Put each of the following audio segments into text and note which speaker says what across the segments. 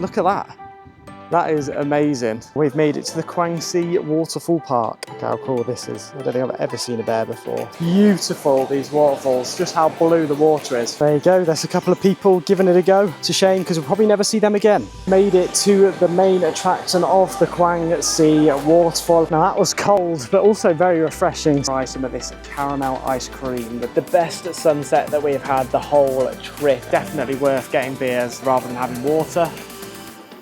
Speaker 1: Look at that. That is amazing. We've made it to the Kuang Si Waterfall Park. Look how cool this is. I don't think I've ever seen a bear before. Beautiful, these waterfalls, just how blue the water is. There you go, there's a couple of people giving it a go. It's a shame because we'll probably never see them again. Made it to the main attraction of the Kuang Si Waterfall. Now that was cold, but also very refreshing. Try some of this caramel ice cream. The best sunset that we've had the whole trip. Definitely worth getting beers rather than having water.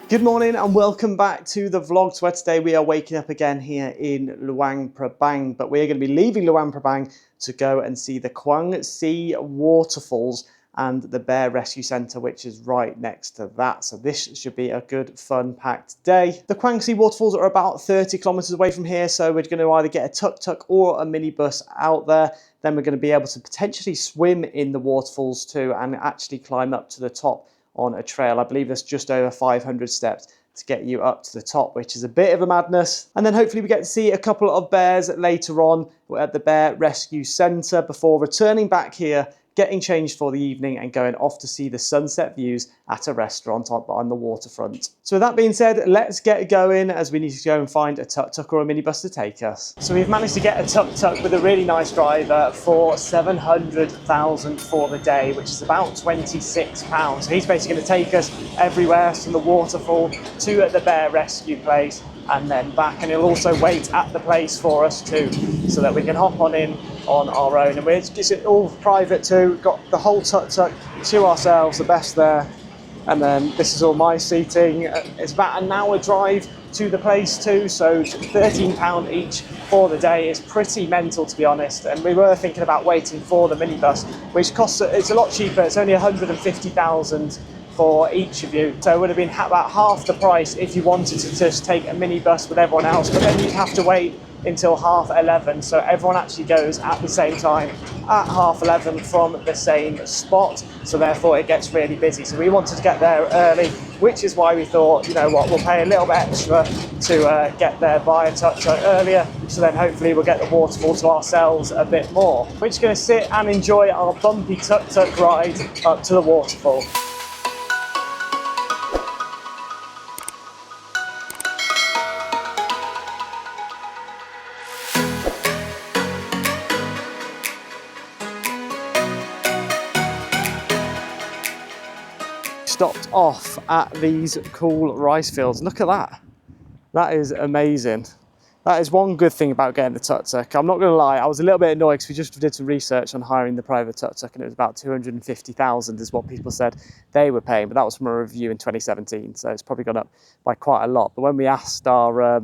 Speaker 1: Good morning and welcome back to the vlog. So today we are waking up again here in Luang Prabang, but we're going to be leaving Luang Prabang to go and see the Kuang Si Waterfalls and the Bear Rescue Centre, which is right next to that. So this should be a good, fun, packed day. The Kuang Si Waterfalls are about 30 kilometres away from here, so we're going to either get a tuk-tuk or a minibus out there. Then we're going to be able to potentially swim in the waterfalls too and actually climb up to the top on a trail. I believe there's just over 500 steps to get you up to the top, which is a bit of a madness. And then hopefully we get to see a couple of bears later on at the Bear Rescue Centre before returning back here, getting changed for the evening and going off to see the sunset views at a restaurant on the waterfront. So with that being said, let's get going as we need to go and find a tuk-tuk or a minibus to take us. So we've managed to get a tuk-tuk with a really nice driver for 700,000 for the day, which is about £26. So he's basically going to take us everywhere from the waterfall to the bear rescue place and then back, and he'll also wait at the place for us too, so that we can hop on in on our own. And it's all private too. We've got the whole tuk-tuk to ourselves, the best there. And then this is all my seating. It's about an hour drive to the place too, so £13 each for the day is pretty mental, to be honest. And we were thinking about waiting for the minibus, which costs, it's a lot cheaper. It's only 150,000 for each of you, so it would have been about half the price if you wanted to just take a minibus with everyone else, but then you'd have to wait until 11:30, so everyone actually goes at the same time at 11:30 from the same spot, so therefore it gets really busy. So we wanted to get there early, which is why we thought, you know what, we'll pay a little bit extra to get there via tuk-tuk earlier, so then hopefully we'll get the waterfall to ourselves a bit more. We're just going to sit and enjoy our bumpy tuk-tuk ride up to the waterfall. Stopped off at these cool rice fields. Look at that. That is amazing. That is one good thing about getting the tuk-tuk. I'm not going to lie, I was a little bit annoyed because we just did some research on hiring the private tuk-tuk and it was about 250,000 is what people said they were paying, but that was from a review in 2017, so it's probably gone up by quite a lot. But when we asked our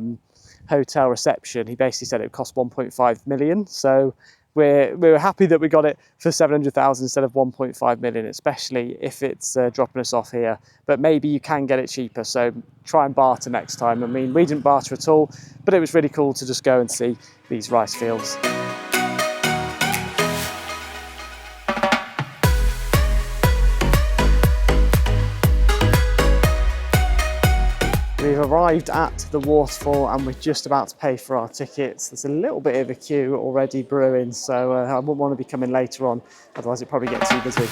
Speaker 1: hotel reception, he basically said it would cost 1.5 million, so we were happy that we got it for 700,000 instead of 1.5 million, especially if it's dropping us off here. But maybe you can get it cheaper, so try and barter next time. I mean, we didn't barter at all, but it was really cool to just go and see these rice fields. We've arrived at the waterfall and we're just about to pay for our tickets. There's a little bit of a queue already brewing, so I wouldn't want to be coming later on, otherwise it'd probably get too busy.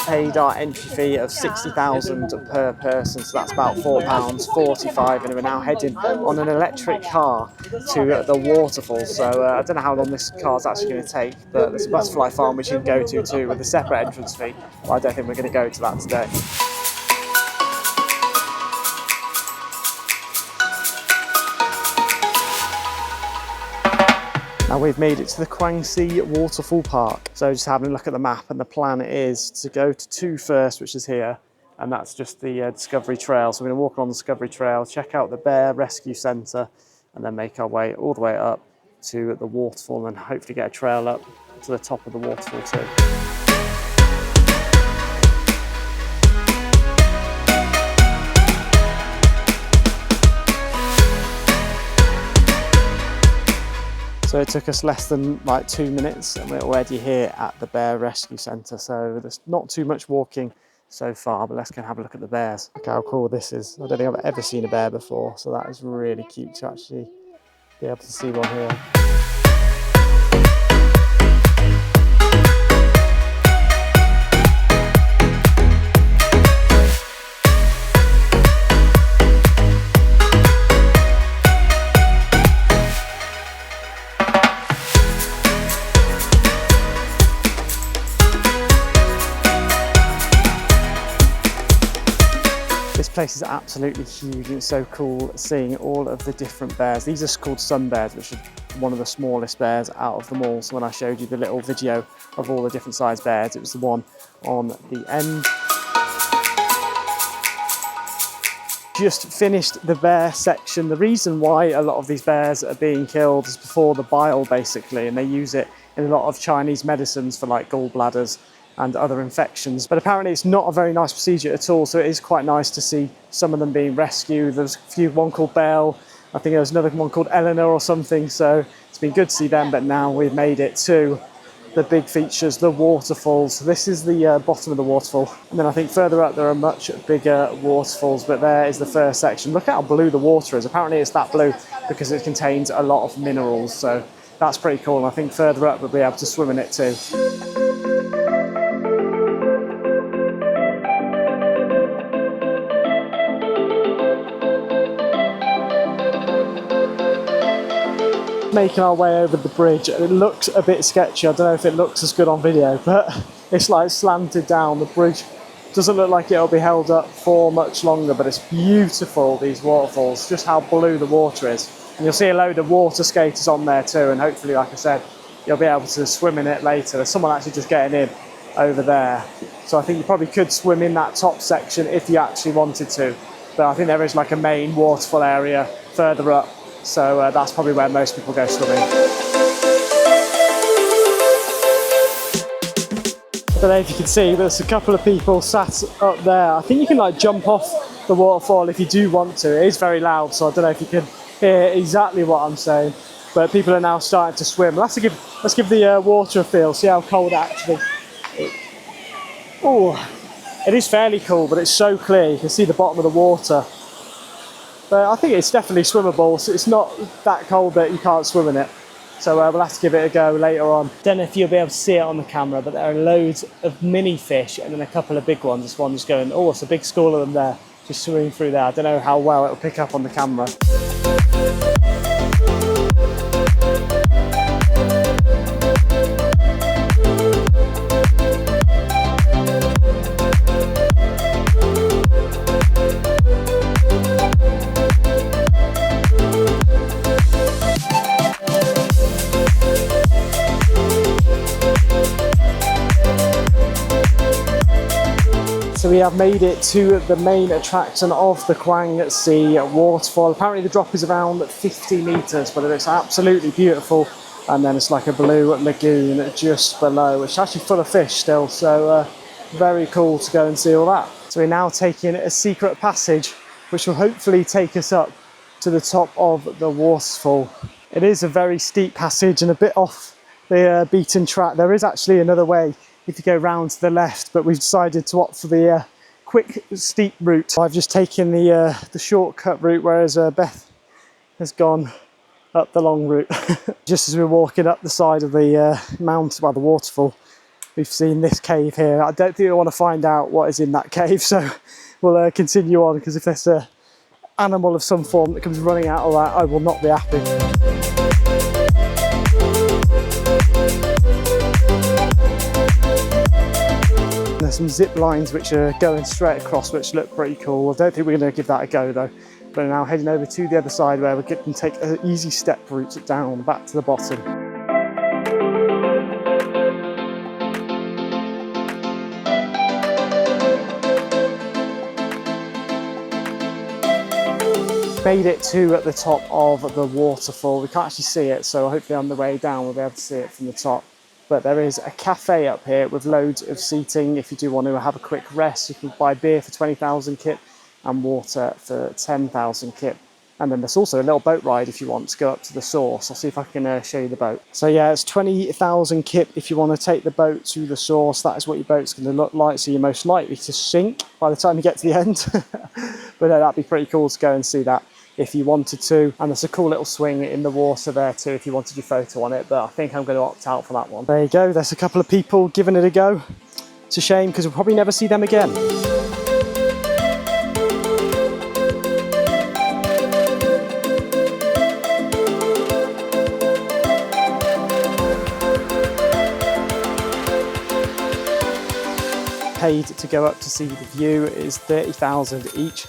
Speaker 1: Paid our entry fee of 60,000 per person, so that's about £4.45, and we're now heading on an electric car to the waterfall. So I don't know how long this car's actually going to take, but there's a butterfly farm which you can go to too with a separate entrance fee. Well, I don't think we're going to go to that today. Now we've made it to the Kuang Si Waterfall Park. So just having a look at the map, and the plan is to go to 2 first, which is here, and that's just the Discovery Trail. So we're going to walk along the Discovery Trail, check out the Bear Rescue Centre, and then make our way all the way up to the waterfall and hopefully get a trail up to the top of the waterfall too. So it took us less than like 2 minutes and we're already here at the Bear Rescue Centre. So there's not too much walking so far, but let's go and have a look at the bears. Look how cool this is. I don't think I've ever seen a bear before, so that is really cute to actually be able to see one here. place is absolutely huge. It's so cool seeing all of the different bears. These are called sun bears, which are one of the smallest bears out of them all. So when I showed you the little video of all the different sized bears, it was the one on the end. Just finished the bear section. The reason why a lot of these bears are being killed is before the bile, basically, and they use it in a lot of Chinese medicines for like gallbladders and other infections. But apparently it's not a very nice procedure at all, so it is quite nice to see some of them being rescued. There's one called Belle, I think there was another one called Eleanor or something, so it's been good to see them. But now we've made it to the big features, the waterfalls. So this is the bottom of the waterfall, and then I think further up there are much bigger waterfalls, but there is the first section. Look at how blue the water is. Apparently it's that blue because it contains a lot of minerals, so that's pretty cool, and I think further up we'll be able to swim in it too. Making our way over the bridge, and it looks a bit sketchy. I don't know if it looks as good on video, but it's like slanted down. The bridge doesn't look like it'll be held up for much longer, but it's beautiful, these waterfalls, just how blue the water is. And you'll see a load of water skaters on there too, and hopefully, like I said, you'll be able to swim in it later. There's someone actually just getting in over there, so I think you probably could swim in that top section if you actually wanted to, but I think there is like a main waterfall area further up. So that's probably where most people go swimming. I don't know if you can see, but there's a couple of people sat up there. I think you can like jump off the waterfall if you do want to. It is very loud, so I don't know if you can hear exactly what I'm saying. But people are now starting to swim. Let's give the water a feel, see how cold it actually is. Oh, it is fairly cool, but it's so clear. You can see the bottom of the water. But I think it's definitely swimmable, so it's not that cold that you can't swim in it. So we'll have to give it a go later on. Don't know if you'll be able to see it on the camera, but there are loads of mini fish and then a couple of big ones. This one's going, oh, it's a big school of them there, just swimming through there. I don't know how well it'll pick up on the camera. So we have made it to the main attraction of the Kuang Si Waterfall. Apparently the drop is around 50 metres, but it's absolutely beautiful. And then it's like a blue lagoon just below, which is actually full of fish still. So very cool to go and see all that. So we're now taking a secret passage, which will hopefully take us up to the top of the waterfall. It is a very steep passage and a bit off the beaten track. There is actually another way if you go round to the left, but we've decided to opt for the quick steep route. I've just taken the shortcut route, whereas Beth has gone up the long route. Just as we're walking up the side of the mountain, by the waterfall, we've seen this cave here. I don't think we want to find out what is in that cave, so we'll continue on, because if there's an animal of some form that comes running out of that, I will not be happy. There's some zip lines which are going straight across, which look pretty cool. I don't think we're going to give that a go though. But we're now heading over to the other side where we can take an easy step route down back to the bottom. Made it to at the top of the waterfall. We can't actually see it, so hopefully on the way down we'll be able to see it from the top. But there is a cafe up here with loads of seating. If you do want to have a quick rest, you can buy beer for 20,000 kip and water for 10,000 kip. And then there's also a little boat ride if you want to go up to the source. I'll see if I can show you the boat. So yeah, it's 20,000 kip if you want to take the boat to the source. That is what your boat's going to look like. So you're most likely to sink by the time you get to the end. But that'd be pretty cool to go and see that if you wanted to. And there's a cool little swing in the water there too if you wanted your photo on it, but I think I'm going to opt out for that one. There you go, there's a couple of people giving it a go. It's a shame because we'll probably never see them again. Paid to go up to see the view is 30,000 each.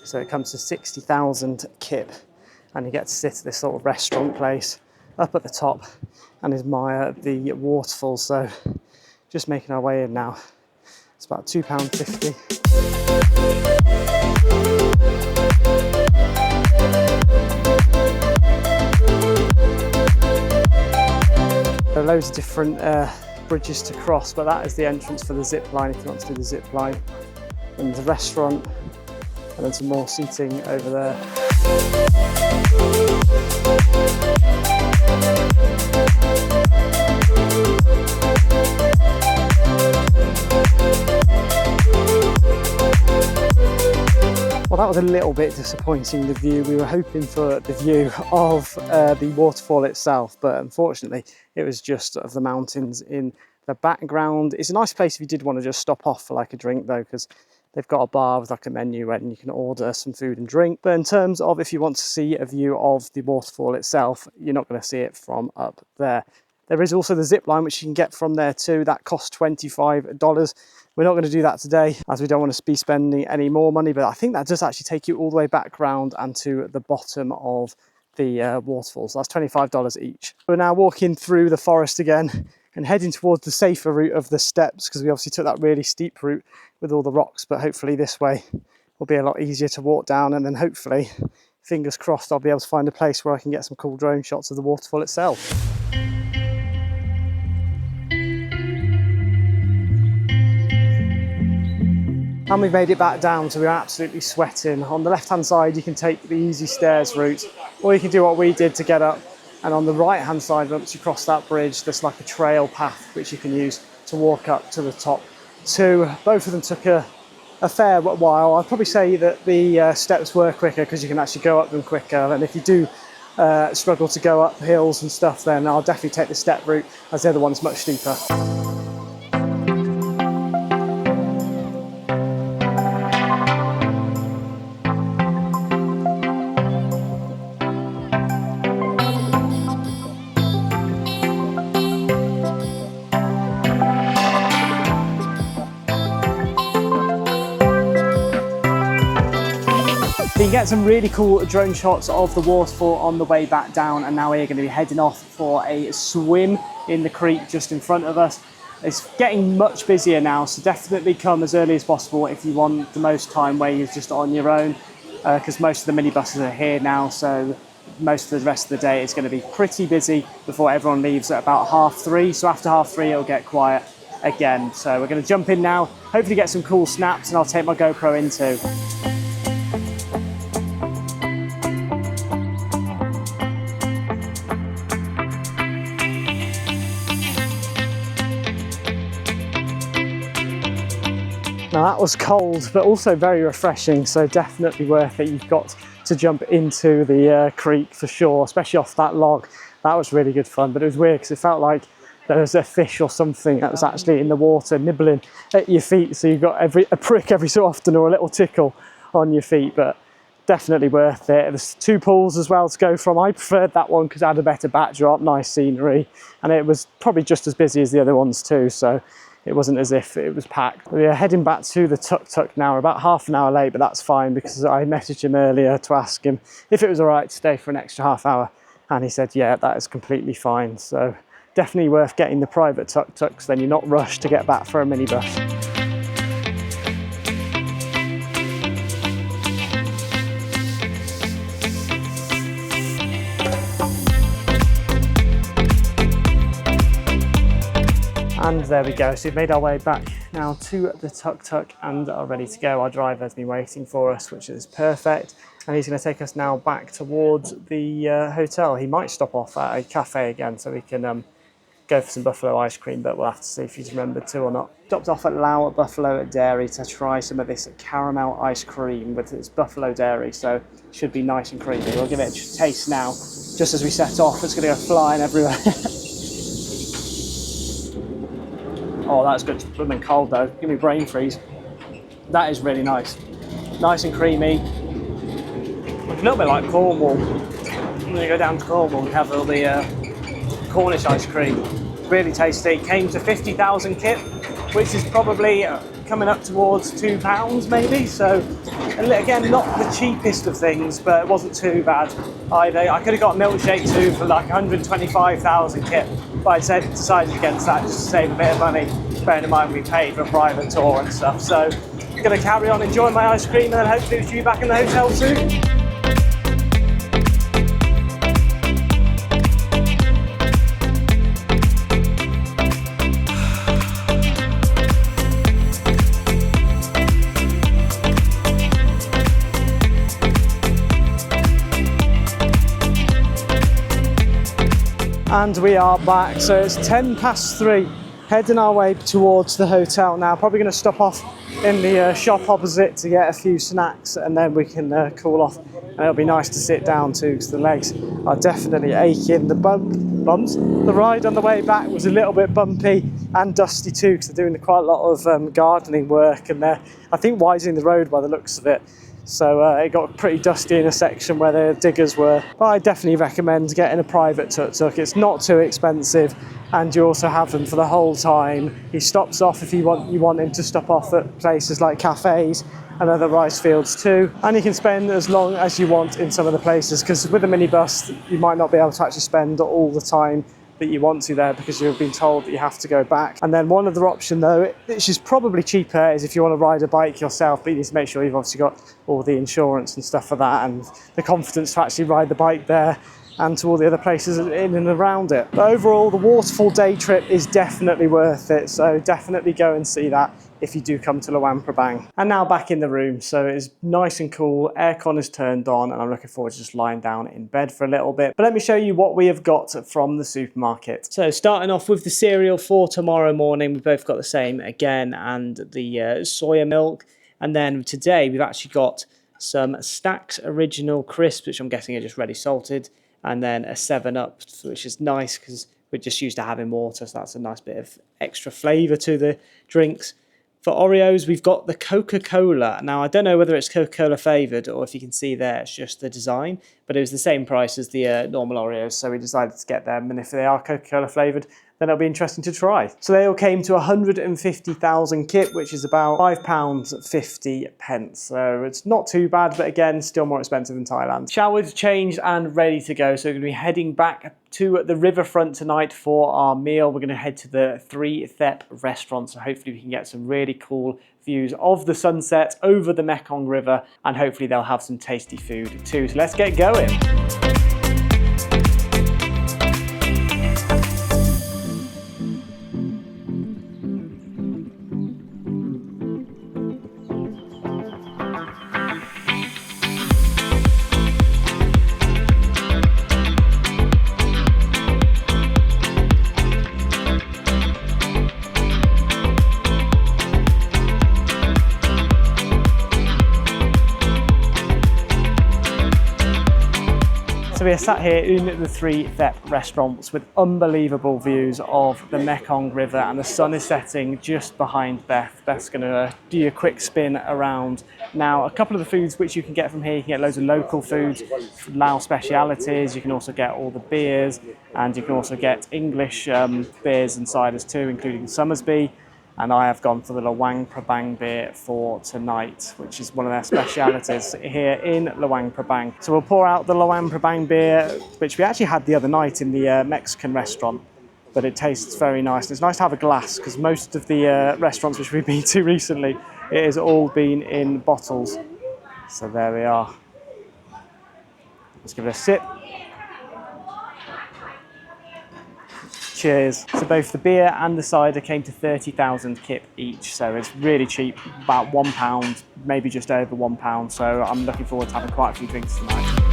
Speaker 1: So it comes to 60,000 kip, and you get to sit at this sort of restaurant place up at the top and admire the waterfall. So just making our way in now. It's about £2.50. There are loads of different bridges to cross, but that is the entrance for the zip line if you want to do the zip line. And the restaurant, and then some more seating over there. Well, that was a little bit disappointing, the view. We were hoping for the view of the waterfall itself, but unfortunately it was just of the mountains in the background. It's a nice place if you did want to just stop off for like a drink though, because they've got a bar with like a menu and you can order some food and drink. But in terms of if you want to see a view of the waterfall itself, you're not going to see it from up there. There is also the zip line, which you can get from there too. That costs $25. We're not going to do that today as we don't want to be spending any more money, but I think that does actually take you all the way back round and to the bottom of the waterfall. So that's $25 each. We're now walking through the forest again and heading towards the safer route of the steps, because we obviously took that really steep route with all the rocks, but hopefully this way will be a lot easier to walk down, and then hopefully, fingers crossed, I'll be able to find a place where I can get some cool drone shots of the waterfall itself. And we've made it back down, so we're absolutely sweating. On the left hand side you can take the easy stairs route, or you can do what we did to get up, and on the right hand side once you cross that bridge there's like a trail path which you can use to walk up to the top too. Both of them took a fair while. I'd probably say that the steps were quicker because you can actually go up them quicker, and if you do struggle to go up hills and stuff, then I'll definitely take the step route, as the other one's much steeper. You can get some really cool drone shots of the waterfall on the way back down, and now we're going to be heading off for a swim in the creek just in front of us. It's getting much busier now, so definitely come as early as possible if you want the most time where you're just on your own, because most of the minibuses are here now, so most of the rest of the day it's going to be pretty busy before everyone leaves at about 3:30. So after 3:30 it'll get quiet again. So we're going to jump in now, hopefully get some cool snaps, and I'll take my GoPro in too. Now that was cold, but also very refreshing, so definitely worth it. You've got to jump into the creek for sure, especially off that log. That was really good fun, but it was weird because it felt like there was a fish or something that was actually in the water nibbling at your feet, so you've got a prick every so often or a little tickle on your feet, but definitely worth it. There's 2 pools as well to go from. I preferred that one because it had a better backdrop, nice scenery, and it was probably just as busy as the other ones too, so it wasn't as if it was packed. We are heading back to the tuk-tuk now. We're about half an hour late, but that's fine because I messaged him earlier to ask him if it was all right to stay for an extra half hour, and he said, yeah, that is completely fine. So definitely worth getting the private tuk-tuks, then you're not rushed to get back for a minibus. And there we go, so we've made our way back now to the tuk-tuk and are ready to go. Our driver's been waiting for us, which is perfect. And he's going to take us now back towards the hotel. He might stop off at a cafe again so we can go for some buffalo ice cream, but we'll have to see if he's remembered to or not. Stopped off at Laos Buffalo Dairy to try some of this caramel ice cream with its buffalo dairy, so it should be nice and creamy. We'll give it a taste now. Just as we set off, it's going to go flying everywhere. Oh, that's good. Blooming cold though. Give me brain freeze. That is really nice. Nice and creamy. A little bit like Cornwall. I'm going to go down to Cornwall and have all the Cornish ice cream. Really tasty. Came to 50,000 kip, which is probably coming up towards £2 maybe. So again, not the cheapest of things, but it wasn't too bad either. I could have got a milkshake too for like 125,000 kip, but I decided against that just to save a bit of money, bearing in mind we paid for a private tour and stuff. So I'm going to carry on enjoying my ice cream and then hopefully see you back in the hotel soon. And we are back, so it's 3:10, heading our way towards the hotel now. Probably going to stop off in the shop opposite to get a few snacks, and then we can cool off. And it'll be nice to sit down too, because the legs are definitely aching. The ride on the way back was a little bit bumpy and dusty too, because they're doing quite a lot of gardening work, and they're, I think, widening the road by the looks of it. So it got pretty dusty in a section where the diggers were. But I definitely recommend getting a private tuk-tuk. It's not too expensive, and you also have them for the whole time. He stops off if you want him to stop off at places like cafes and other rice fields too. And you can spend as long as you want in some of the places, because with a minibus you might not be able to actually spend all the time that you want to there, because you've been told that you have to go back. And then one other option though, which is probably cheaper, is if you want to ride a bike yourself, but you need to make sure you've obviously got all the insurance and stuff for that, and the confidence to actually ride the bike there and to all the other places in and around it. But overall, the waterfall day trip is definitely worth it, so definitely go and see that if you do come to Luang Prabang. And now back in the room, so it's nice and cool, aircon is turned on, and I'm looking forward to just lying down in bed for a little bit. But let me show you what we have got from the supermarket. So starting off with the cereal for tomorrow morning, we've both got the same again, and the soya milk. And then today we've actually got some Stack's Original Crisps, which I'm guessing are just ready salted, and then a 7-Up, which is nice because we're just used to having water, so that's a nice bit of extra flavour to the drinks. For Oreos, we've got the Coca-Cola. Now, I don't know whether it's Coca-Cola flavoured or if you can see there, it's just the design, but it was the same price as the normal Oreos, so we decided to get them, and if they are Coca-Cola flavoured, then it'll be interesting to try. So they all came to 150,000 kip, which is about £5.50. So it's not too bad, but again, still more expensive than Thailand. Showered, changed, and ready to go. So we're going to be heading back to the riverfront tonight for our meal. We're going to head to the Thep Restaurant, so hopefully we can get some really cool views of the sunset over the Mekong River, and hopefully they'll have some tasty food too. So let's get going. So we are sat here in the Thep Restaurants with unbelievable views of the Mekong River, and the sun is setting just behind Beth. Beth's going to do a quick spin around. Now, a couple of the foods which you can get from here, you can get loads of local foods, Laos specialities, you can also get all the beers, and you can also get English beers and ciders too, including Somersby. And I have gone for the Luang Prabang beer for tonight, which is one of their specialities here in Luang Prabang. So we'll pour out the Luang Prabang beer, which we actually had the other night in the Mexican restaurant, but it tastes very nice. It's nice to have a glass, because most of the restaurants which we've been to recently, it has all been in bottles. So there we are. Let's give it a sip. Cheers. So both the beer and the cider came to 30,000 kip each, so it's really cheap, about £1, maybe just over £1. So I'm looking forward to having quite a few drinks tonight.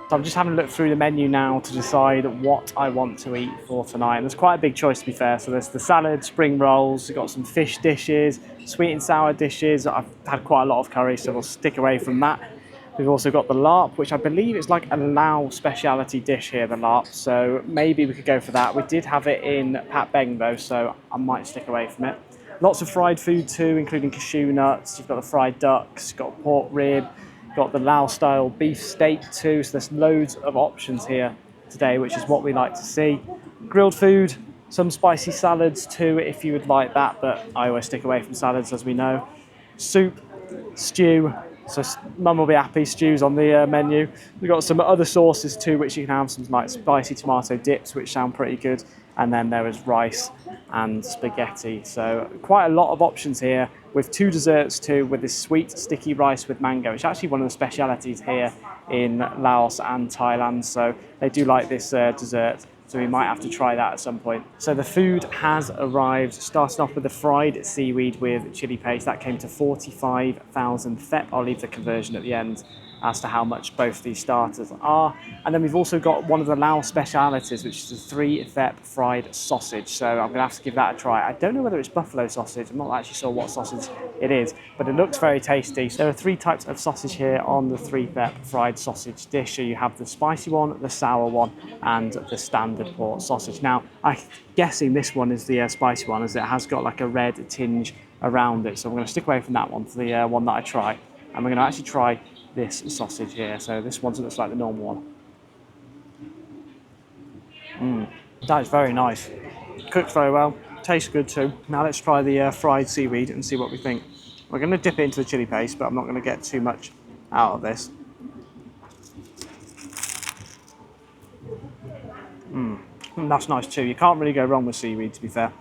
Speaker 1: So I'm just having a look through the menu now to decide what I want to eat for tonight. And there's quite a big choice, to be fair. So there's the salad, spring rolls, we've got some fish dishes, sweet and sour dishes. I've had quite a lot of curry, so we'll stick away from that. We've also got the larp, which I believe is like a Laos speciality dish here, the larp. So maybe we could go for that. We did have it in Pat Beng though, so I might stick away from it. Lots of fried food too, including cashew nuts. You've got the fried ducks, you've got pork rib, Got the Laos style beef steak too, so there's loads of options here today, which is what we like to see. Grilled food, some spicy salads too if you would like that, but I always stick away from salads as we know. Soup, stew, so mum will be happy, stew's on the menu. We've got some other sauces too which you can have, some like spicy tomato dips which sound pretty good, and then there is rice and spaghetti. So quite a lot of options here, with 2 desserts too, with this sweet sticky rice with mango. It's actually one of the specialities here in Laos and Thailand, so they do like this dessert, so we might have to try that at some point. So the food has arrived, starting off with the fried seaweed with chili paste. That came to 45,000 Thep. I'll leave the conversion at the end as to how much both these starters are. And then we've also got one of the Lao specialities, which is a 3 Thep fried sausage. So I'm gonna have to give that a try. I don't know whether it's buffalo sausage. I'm not actually sure what sausage it is, but it looks very tasty. So there are 3 types of sausage here on the 3 Thep fried sausage dish. So you have the spicy one, the sour one, and the standard pork sausage. Now, I'm guessing this one is the spicy one, as it has got like a red tinge around it. So I'm gonna stick away from that one for the one that I try. And we're gonna actually try this sausage here. So this one looks like the normal one. That is very nice. Cooked very well, tastes good too. Now let's try the fried seaweed and see what we think. We're going to dip it into the chili paste, but I'm not going to get too much out of this. That's nice too. You can't really go wrong with seaweed, to be fair,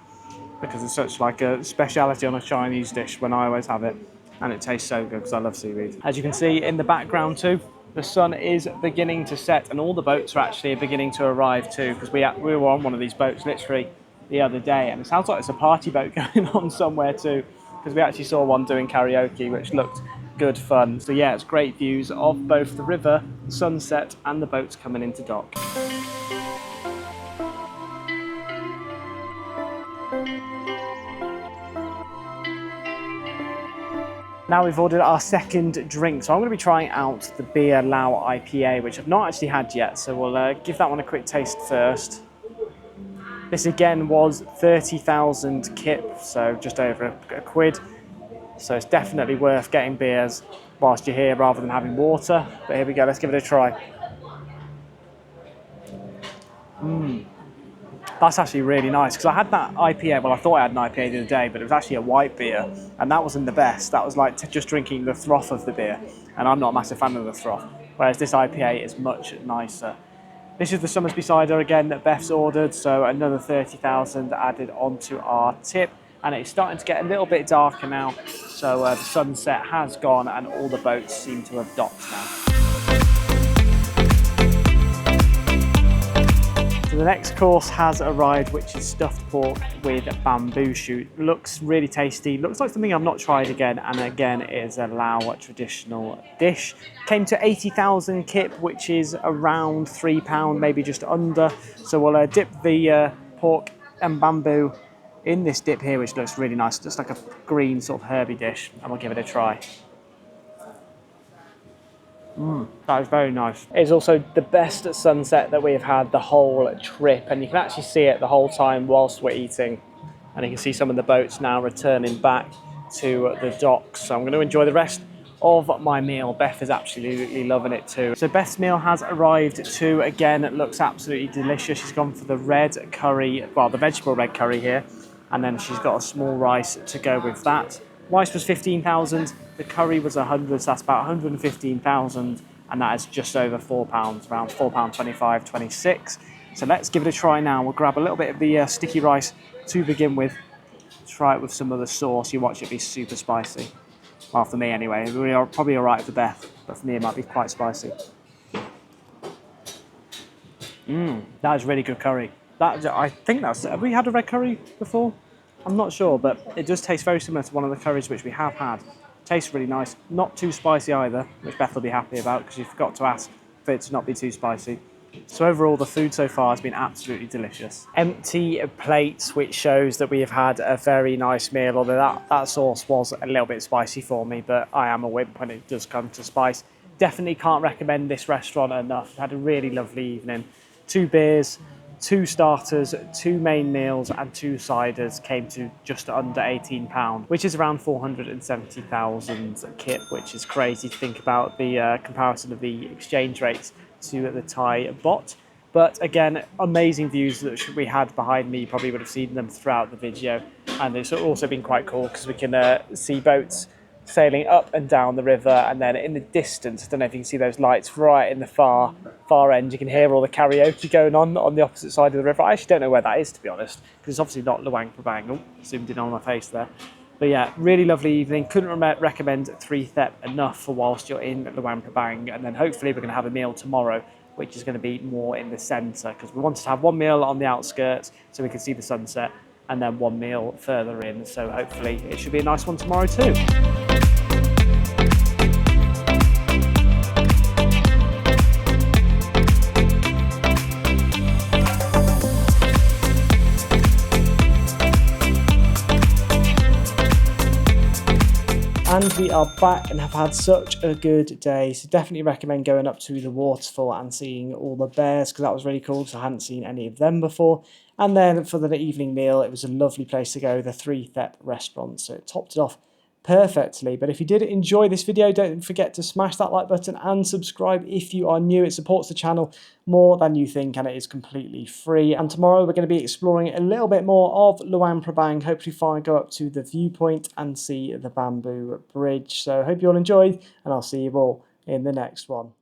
Speaker 1: because it's such like a speciality on a Chinese dish when I always have it. And it tastes so good because I love seaweed. As you can see in the background too, the sun is beginning to set, and all the boats are actually beginning to arrive too, because we were on one of these boats literally the other day, and it sounds like it's a party boat going on somewhere too, because we actually saw one doing karaoke, which looked good fun. So yeah, it's great views of both the river, the sunset, and the boats coming into dock. Now we've ordered our second drink, so I'm going to be trying out the Beer Lao IPA, which I've not actually had yet, so we'll give that one a quick taste first. This again was 30,000 kip, so just over a quid, so it's definitely worth getting beers whilst you're here rather than having water. But here we go, let's give it a try. That's actually really nice, because I had that IPA, well I thought I had an IPA the other day, but it was actually a white beer, and that wasn't the best. That was like just drinking the froth of the beer, and I'm not a massive fan of the froth, whereas this IPA is much nicer. This is the Somersby cider again that Beth's ordered, so another 30,000 added onto our tip, and it's starting to get a little bit darker now, so the sunset has gone and all the boats seem to have docked now. So the next course has arrived, which is stuffed pork with bamboo shoot. Looks really tasty. Looks like something I've not tried again, and again it is a Lao traditional dish. Came to 80,000 kip, which is around £3, maybe just under. So we'll dip the pork and bamboo in this dip here, which looks really nice. Just like a green sort of herby dish, and we'll give it a try. That is very nice. It's also the best sunset that we have had the whole trip, and you can actually see it the whole time whilst we're eating. And you can see some of the boats now returning back to the docks. So I'm going to enjoy the rest of my meal. Beth is absolutely loving it too. So Beth's meal has arrived too. Again, it looks absolutely delicious. She's gone for the red curry, well, the vegetable red curry here, and then she's got a small rice to go with that. Rice was 15,000, the curry was 100, so that's about 115,000, and that is just over £4, around £4.25, 26. So let's give it a try now. We'll grab a little bit of the sticky rice to begin with. Try it with some of the sauce. You watch it be super spicy. Well, for me anyway. We are probably all right for Beth, but for me it might be quite spicy. That is really good curry. I think that's, have we had a red curry before? I'm not sure, but it does taste very similar to one of the curries which we have had. Tastes really nice. Not too spicy either, which Beth will be happy about, because you forgot to ask for it to not be too spicy. So overall, the food so far has been absolutely delicious. Empty plates, which shows that we have had a very nice meal, although that sauce was a little bit spicy for me, but I am a wimp when it does come to spice. Definitely can't recommend this restaurant enough. Had a really lovely evening. 2 beers, 2 starters, 2 main meals and 2 ciders came to just under £18, which is around 470,000 kip, which is crazy to think about the comparison of the exchange rates to the Thai baht. But again, amazing views that we had behind me. You probably would have seen them throughout the video. And it's also been quite cool because we can see boats sailing up and down the river, and then in the distance, I don't know if you can see those lights right in the far end, you can hear all the karaoke going on the opposite side of the river. I actually don't know where that is, to be honest, because it's obviously not Luang Prabang. Oh, zoomed in on my face there. But yeah, really lovely evening. Couldn't recommend 3 Thep enough for whilst you're in Luang Prabang. And then hopefully we're going to have a meal tomorrow, which is going to be more in the centre, because we wanted to have one meal on the outskirts so we could see the sunset, and then one meal further in. So hopefully it should be a nice one tomorrow too. And we are back and have had such a good day. So definitely recommend going up to the waterfall and seeing all the bears, because that was really cool, because I hadn't seen any of them before. And then for the evening meal, it was a lovely place to go, the Thep Restaurant. So it topped it off perfectly. But if you did enjoy this video, don't forget to smash that like button and subscribe if you are new. It supports the channel more than you think, and it is completely free. And tomorrow we're going to be exploring a little bit more of Luang Prabang. Hopefully go up to the viewpoint and see the bamboo bridge. So I hope you all enjoyed, and I'll see you all in the next one.